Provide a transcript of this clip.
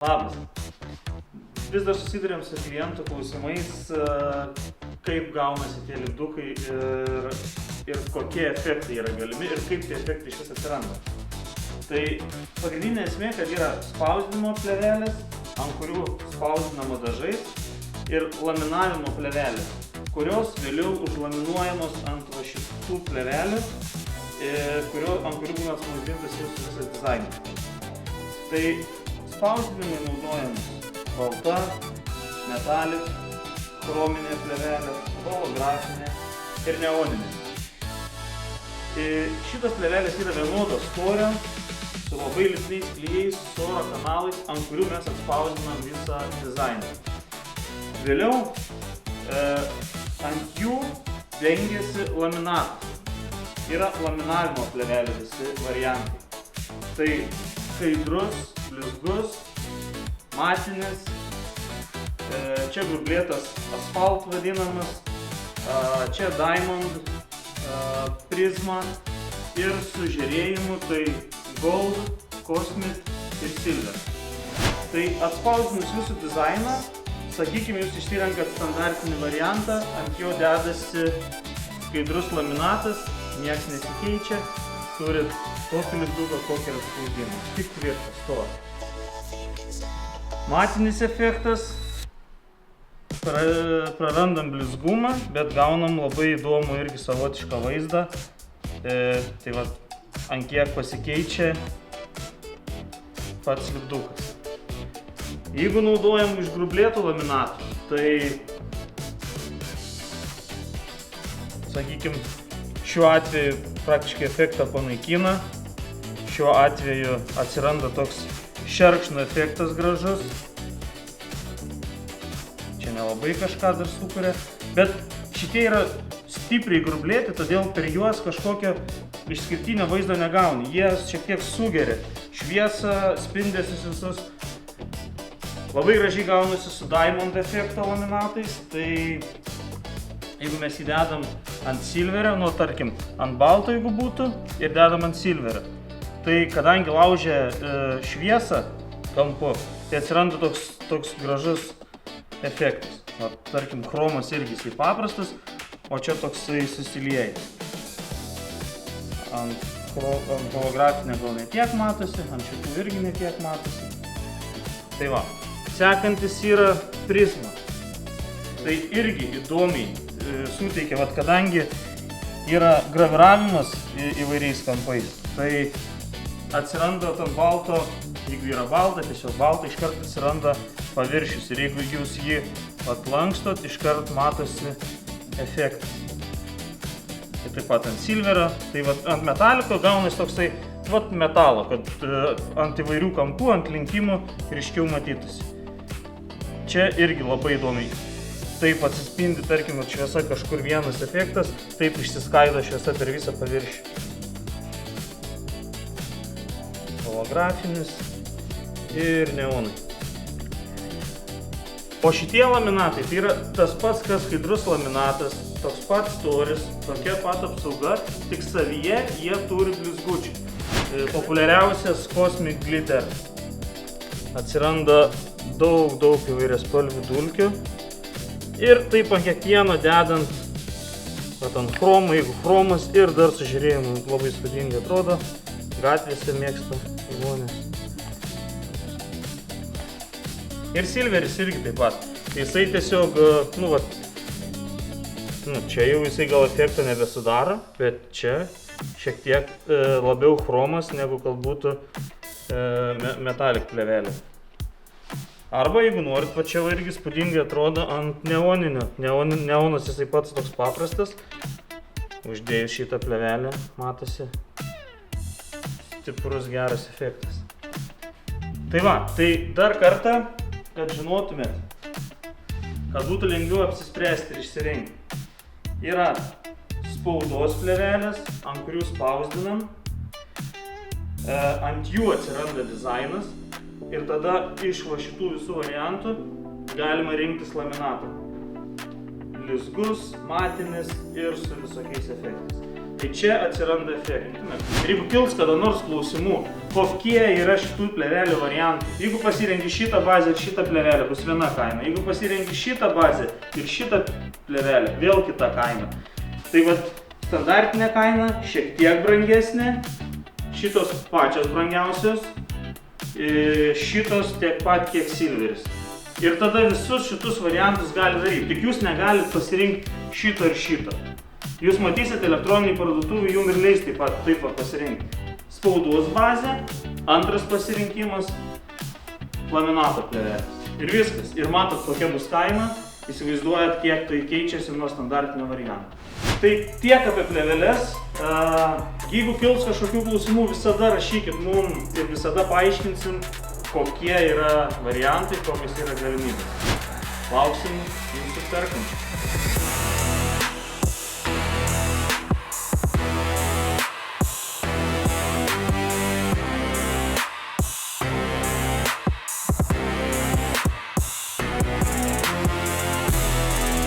Labas. Vis dar susidurėm su klientų klausimais, kaip gaunasi tie lipdukai ir kokie efektai yra galimi ir kaip tie efektai iš vis atsiranda. Tai pagrindinė esmė, kad yra spausdinimo plėvelės, ant kurių spausdinama dažais, ir laminavimo plėvelės, kurios vėliau užlaminuojamos ant va šitų plėvelių, ant kurių būna atspausdintas jūsų visas dizainas. Tai spausdinimai naudojami balta, metalis, chrominė plėvelė, holografinė ir neoninė. Šitos plėvelės yra vienodo storio, su labai lipniais klijais, su oro kanalais, ant kurių mes atspausdinam visą dizainą. Vėliau ant jų dengiasi laminatas. Yra laminavimo plėvelė visi variantai. Tai skaidrus, blizgus, matinis, čia grublėtas asfalt vadinamas, čia diamond, prizma ir su žėrėjimu tai gold, cosmic ir silver. Tai atspausdinus jūsų dizainą, sakykime, jūs išsirenkat standartinį variantą, ant jo dedasi skaidrus laminatas, nieks nesikeičia, turit tokį lipduką, kokį yra spausdinimas, tik tvirtas stovi. Matinis efektas, prarandam blizgumą, bet gaunam labai įdomų irgi savotišką vaizdą. Tai va, ant kiek pasikeičia pats lipdukas. Jeigu naudojam iš grublėtų laminatų, tai sakykim, šiuo atveju praktiškai efektą panaikina. Šiuo atveju atsiranda toks šerkšno efektas gražus. Čia nelabai kažką dar sukuria, bet šitie yra stipriai grublėti, todėl per juos kažkokio išskirtinio vaizdo negauni. Jie šiek tiek sugeria šviesą, spindesis visus. Labai gražiai gaunasi su diamond efekto laminatais, tai jeigu mes įdedam ant silverio, nu tarkim, ant balto jeigu būtų ir dedam ant silverio, tai kadangi laužia šviesą kampu, tai atsiranda toks gražus efektas. Va, tarkim, chromas irgi jisai paprastas, o čia toksai susilieja. Ant holografinė gal ne tiek matosi, ant šitų irgi ne tiek matosi. Tai va, sekantis yra prizma. Tai irgi įdomiai suteikia, vat, kadangi yra graviravimas įvairiais kampais, tai atsiranda ant balto, jeigu yra balta, tiesiog balta, iškart atsiranda paviršius ir jeigu jūs jį atlankstot, iškart matosi efektas. Ir taip pat ant silverio, tai vat, ant metaliko gaunasi toksai vat, metalo, kad ant įvairių kampų, ant linkimų ryškiau matytųsi. Čia irgi labai įdomiai. Taip atsispindi, tarkim, šviesa kažkur vienas efektas, taip išsiskaido šviesa per visą paviršių. Holografinis ir neonai. O šitie laminatai, tai yra tas pats, kas skaidrus laminatas, toks pat storis, tokia pat apsauga, tik savyje jie turi blizgučių. Populiariausias Cosmic Glitter. Atsiranda daug įvairiaspalvių dulkių. Ir taip ant kiekvieno dedant ant chromą, jeigu chromas ir dar su žiūrėjimu labai įspūdingai atrodo. Gatvėse mėgsta žmonės. Ir silveris irgi taip pat. Jisai tiesiog, čia jau jisai gal efekto nebesudaro, bet čia šiek tiek labiau chromas negu kad būtų metalik plėvelė. Arba jeigu norit, va čia irgi įspūdingai atrodo ant neoninio. Neonas jisai pats toks paprastas. Uždėjus šitą plėvelę matosi stiprus geras efektas. Tai va, tai dar kartą, kad žinotumėt, kad būtų lengviau apsispręsti ir išsirinkti. Yra spaudos plėvelės, ant kurių spausdinam, ant jų atsiranda dizainas ir tada iš va šitų visų variantų galima rinktis laminatą. Blizgus, matinis ir su visokiais efektais. Tai čia atsiranda efektai. Ir jeigu kils kada nors klausimų, kokie yra šitų plėvelių variantai. Jeigu pasirenki šitą bazę ir šitą plėvelę, bus viena kaina. Jeigu pasirenki šitą bazę ir šitą plėvelę, vėl kita kaina. Tai vat standartinė kaina šiek tiek brangesnė, šitos pačios brangiausios, šitos tiek pat kiek silveris. Ir tada visus šitus variantus gali daryti, tik jūs negalit pasirinkti šito ir šito. Jūs matysite elektroniniai parduotuvai, jums ir leis taip pat pasirinkti. Spaudos bazė, antras pasirinkimas, laminato plėvelės. Ir viskas. Ir matot, kokia bus kaina, įsivaizduojat, kiek tai keičiasi nuo standartinio varianto. Tai tiek apie plėveles. Jeigu kils kažkokių klausimų, visada rašykit mums ir visada paaiškinsim, kokie yra variantai, kokios yra galimybės. Lauksim jūsų perkančių.